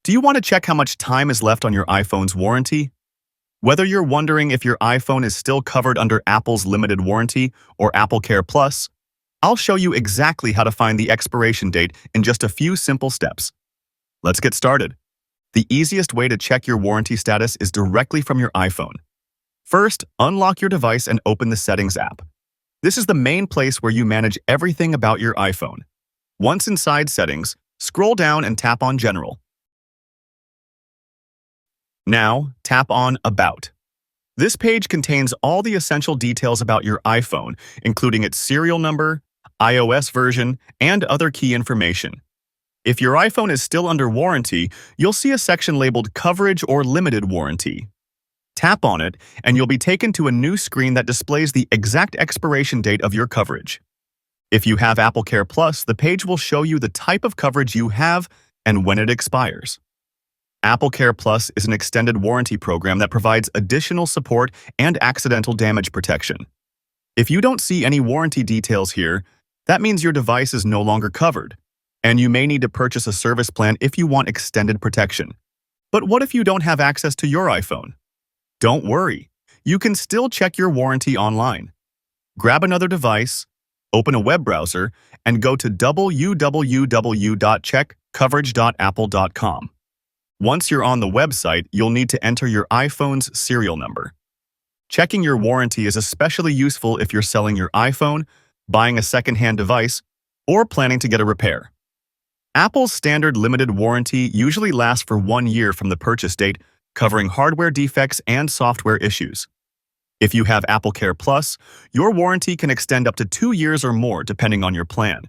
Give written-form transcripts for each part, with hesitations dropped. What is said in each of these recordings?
Do you want to check how much time is left on your iPhone's warranty? Whether you're wondering if your iPhone is still covered under Apple's limited warranty or AppleCare Plus, I'll show you exactly how to find the expiration date in just a few simple steps. Let's get started. The easiest way to check your warranty status is directly from your iPhone. First, unlock your device and open the Settings app. This is the main place where you manage everything about your iPhone. Once inside Settings, scroll down and tap on General. Now, tap on About. This page contains all the essential details about your iPhone, including its serial number, iOS version, and other key information. If your iPhone is still under warranty, you'll see a section labeled Coverage or Limited Warranty. Tap on it, and you'll be taken to a new screen that displays the exact expiration date of your coverage. If you have AppleCare Plus, the page will show you the type of coverage you have and when it expires. AppleCare Plus is an extended warranty program that provides additional support and accidental damage protection. If you don't see any warranty details here, that means your device is no longer covered, and you may need to purchase a service plan if you want extended protection. But what if you don't have access to your iPhone? Don't worry, you can still check your warranty online. Grab another device, open a web browser, and go to www.checkcoverage.apple.com. Once you're on the website, you'll need to enter your iPhone's serial number. Checking your warranty is especially useful if you're selling your iPhone, buying a second-hand device, or planning to get a repair. Apple's standard limited warranty usually lasts for 1 year from the purchase date, covering hardware defects and software issues. If you have AppleCare Plus, your warranty can extend up to 2 years or more depending on your plan.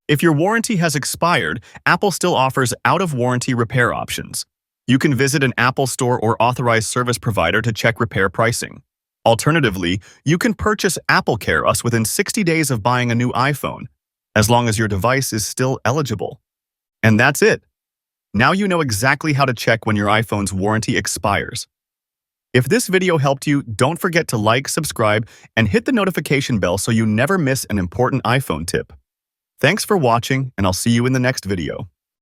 If your warranty has expired, Apple still offers out-of-warranty repair options. You can visit an Apple store or authorized service provider to check repair pricing. Alternatively, you can purchase AppleCare Us within 60 days of buying a new iPhone, as long as your device is still eligible. And that's it. Now you know exactly how to check when your iPhone's warranty expires. If this video helped you, don't forget to like, subscribe, and hit the notification bell so you never miss an important iPhone tip. Thanks for watching, and I'll see you in the next video.